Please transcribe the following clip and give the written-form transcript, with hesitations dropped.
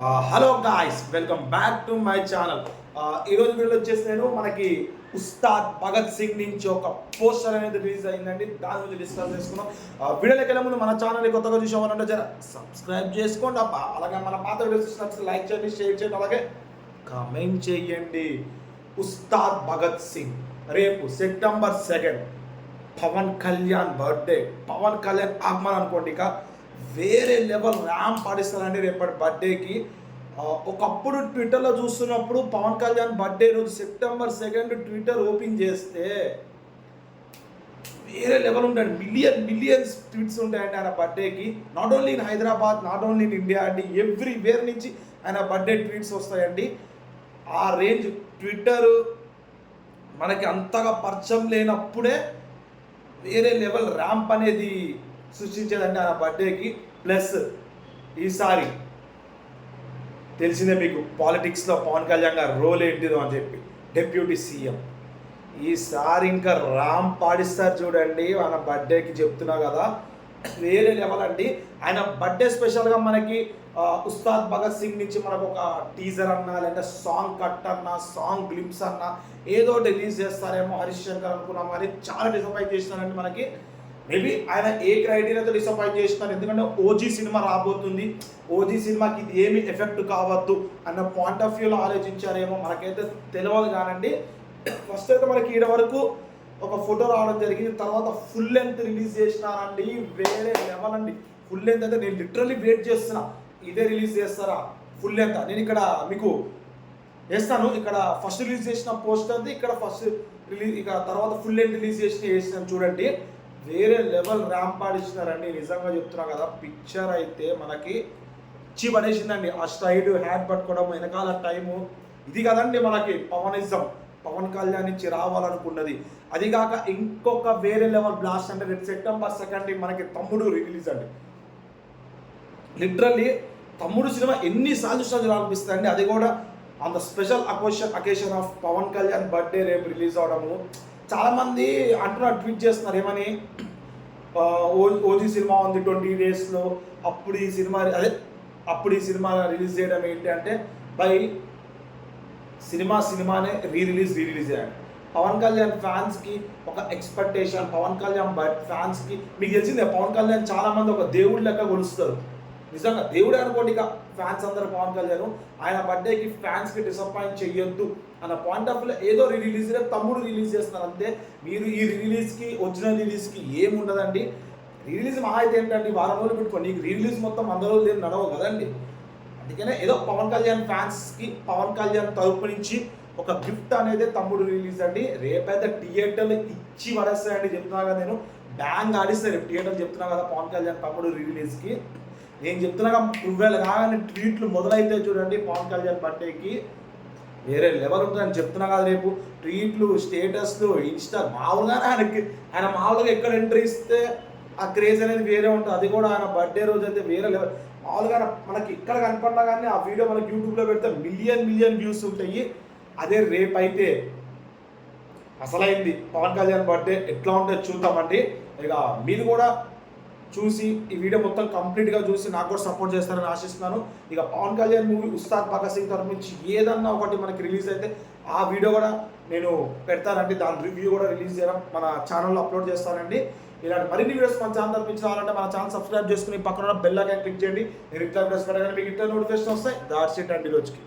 Hello guys, welcome back to my channel. ఈరోజు వీడియోలో వచ్చేసి నేను మనకి ఉస్తాద్ భగత్ సింగ్ నుంచి ఒక పోస్టర్ అనేది రిలీజ్ అయిందండి. దాని గురించి డిస్కస్ చేసుకున్నాం. వీడియోలోకి వెళ్ళే ముందు మన ఛానల్ కొత్తగా చూసామనంటే జర సబ్స్క్రైబ్ చేసుకోండి అబ్బా. అలాగే మన పాత వీడియోస్ నచ్చితే లైక్ చేయండి, షేర్ చేయండి, అలాగే కామెంట్ చేయండి. ఉస్తాద్ భగత్ సింగ్ రేపు సెప్టెంబర్ 2 పవన్ కళ్యాణ్ బర్త్డే. పవన్ కళ్యాణ్ ఆగమన్ అనుకోండి, ఇక వేరే లెవెల్ ర్యామ్ పాటిస్తారండి రేపటి బర్త్డేకి. ఒకప్పుడు ట్విట్టర్లో చూస్తున్నప్పుడు పవన్ కళ్యాణ్ బర్త్డే రోజు సెప్టెంబర్ 2 ట్విట్టర్ ఓపెన్ చేస్తే వేరే లెవెల్ ఉంటాయండి. మిలియన్స్ ట్వీట్స్ ఉంటాయండి ఆయన బర్త్డేకి. Not only in Hyderabad, not only in India అండి, ఎవ్రీవేర్ నుంచి ఆయన బర్త్డే ట్వీట్స్ వస్తాయండి. ఆ రేంజ్ ట్విట్టర్ మనకి అంతగా పరిచయం లేనప్పుడే వేరే లెవెల్ ర్యాంప్ అనేది సృష్టించేదండి ఆయన బర్త్డేకి. ప్లస్ ఈసారి తెలిసిందే మీకు పాలిటిక్స్లో పవన్ కళ్యాణ్ గారు రోల్ ఏంటిదో అని చెప్పి, డెప్యూటీ సీఎం. ఈసారి ఇంకా రామ్ పాడిస్తారు చూడండి ఆయన బర్త్డేకి, చెప్తున్నా కదా వేరే లెవెల్ అండి. ఆయన బర్త్డే స్పెషల్గా మనకి ఉస్తాద్ భగత్ సింగ్ నుంచి మనకు ఒక టీజర్ అన్నా, లేదంటే సాంగ్ కట్ అన్నా, సాంగ్ గ్లింప్స్ అన్నా ఏదో రిలీజ్ చేస్తారేమో హరీష్ శంకర్ అనుకున్నాం, కానీ చాలా డిసప్పాయింట్ చేస్తున్నారండి మనకి. మేబీ ఆయన ఏ క్రైటీరియాతో డిసప్పాయింట్ చేస్తున్నారు, ఎందుకంటే ఓజీ సినిమా రాబోతుంది, ఓజీ సినిమాకి ఇది ఏమి ఎఫెక్ట్ కావద్దు అన్న పాయింట్ ఆఫ్ వ్యూలో ఆలోచించారేమో, మనకైతే తెలియదు. కానండి ఫస్ట్ అయితే మనకి ఈడ వరకు ఒక ఫోటో రావడం జరిగింది, తర్వాత ఫుల్ లెంత్ రిలీజ్ చేసినారండి. వేరే లెవెల్ అండి. ఫుల్ లెంత్ అయితే నేను లిటరల్లీ వెయిట్ చేస్తున్నా, ఇదే రిలీజ్ చేస్తారా ఫుల్ లెంత్. నేను ఇక్కడ మీకు వేస్తాను, ఇక్కడ ఫస్ట్ రిలీజ్ చేసిన పోస్టర్, ఇక్కడ ఫస్ట్ రిలీజ్, ఇక తర్వాత ఫుల్ లెంత్ రిలీజ్ చేసినాను చూడండి. వేరే లెవెల్ ర్యాంప్ పాడిచ్చినారండి, నిజంగా చెప్తున్నా కదా. పిక్చర్ అయితే మనకి ఇచ్చి పడేసిందండి. ఆ స్టైల్, హ్యాట్ పట్టుకోవడం, వెనకాల టైము, ఇది కదండి మనకి పవనిజం. పవన్ కళ్యాణ్ నుంచి రావాలనుకున్నది. అది కాక ఇంకొక వేరే లెవెల్ బ్లాస్ట్ అంటే రేపు సెప్టెంబర్ 2 మనకి తమ్ముడు రిలీజ్ అండి. లిటరల్లీ తమ్ముడు సినిమా ఎన్నిసార్లు చూడాలనిపిస్తుంది. అది కూడా on the special occasion of Pawan Kalyan birthday రేపు రిలీజ్ అవడము. చాలామంది అంటున్నారు, ట్వీట్ చేస్తున్నారు ఏమని, ఓజీ సినిమా ఉంది 20 డేస్లో, అప్పుడు ఈ సినిమా రిలీజ్ చేయడం ఏంటి అంటే, బై సినిమానే రిలీజ్ చేయాలి. పవన్ కళ్యాణ్ ఫ్యాన్స్కి ఒక ఎక్స్పెక్టేషన్, పవన్ కళ్యాణ్ ఫ్యాన్స్కి మీకు తెలిసిందే పవన్ కళ్యాణ్ చాలామంది ఒక దేవుడి లెక్క కొలుస్తారు. నిజంగా దేవుడే అనుకోండి. ఇక ఫ్యాన్స్ అందరూ పవన్ కళ్యాణ్ ఆయన బర్త్డేకి ఫ్యాన్స్కి డిసప్పాయింట్ చేయొద్దు అన్న పాయింట్ ఆఫ్ వ్యూలో ఏదో రిలీజ్ రేపు తమ్ముడు రిలీజ్ చేస్తున్నారు అంతే. మీరు ఈ రిలీజ్కి, ఒరిజినల్ రిలీజ్కి ఏముండదండి. రిలీజ్ మా అయితే ఏంటంటే వారం రోజులు పెట్టుకోండి, నీకు రిలీజ్ మొత్తం అందరూ నడవవు కదండి. అందుకనే ఏదో పవన్ కళ్యాణ్ ఫ్యాన్స్కి పవన్ కళ్యాణ్ తరపు నుంచి ఒక గిఫ్ట్ అనేది తమ్ముడు రిలీజ్ అండి. రేపైతే థియేటర్లు ఇచ్చి పడేస్తాయండి, చెప్తున్నా కదా. నేను బ్యాంగ్ ఆడిస్తాను రేపు థియేటర్లు, చెప్తున్నా కదా. పవన్ కళ్యాణ్ తమ్ముడు రిలీజ్కి నేను చెప్తున్నా 12 కాగానే ట్వీట్లు మొదలైతే చూడండి పవన్ కళ్యాణ్ బర్త్డేకి వేరే లెవెల్ ఉంటుందని చెప్తున్నా కదా. రేపు ట్వీట్లు, స్టేటస్లు, ఇన్స్టా మామూలుగానే ఆయన మామూలుగా ఎక్కడ ఎంట్రీ ఇస్తే ఆ క్రేజ్ అనేది వేరే ఉంటుంది. అది కూడా ఆయన బర్త్డే రోజు అయితే వేరే లెవెల్. మామూలుగా మనకి ఇక్కడ కనపడినా కానీ ఆ వీడియో మనకి యూట్యూబ్లో పెడితే మిలియన్ వ్యూస్ ఉంటాయి. అదే రేపు అయితే అసలైంది పవన్ కళ్యాణ్ బర్త్డే ఎట్లా ఉంటుందో చూద్దామండి. ఇక మీరు కూడా చూసి ఈ వీడియో మొత్తం కంప్లీట్గా చూసి నాకు కూడా సపోర్ట్ చేస్తారని ఆశిస్తున్నాను. ఇక పవన్ కళ్యాణ్ మూవీ ఉస్తాద్ భగత్ సింగ్ తరఫు నుంచి ఏదన్నా ఒకటి మనకి రిలీజ్ అయితే ఆ వీడియో కూడా నేను పెడతానండి. దాని రివ్యూ కూడా రిలీజ్ చేయడం మన ఛానల్లో అప్లోడ్ చేస్తానండి. ఇలాంటి మరిన్ని వీడియోస్ మన ఛానల్ తరఫు రావాలంటే మన ఛానల్ సబ్స్క్రైబ్ చేసుకుని పక్కన బెల్ ఐకాన్ క్లిక్ చేయండి. నేను ఇట్లా వీడియోస్ పెట్టగానే మీకు ఇట్లా నోటిఫికేషన్ వస్తాయి. దాట్స్ ఇట్ అండి రోజుకి.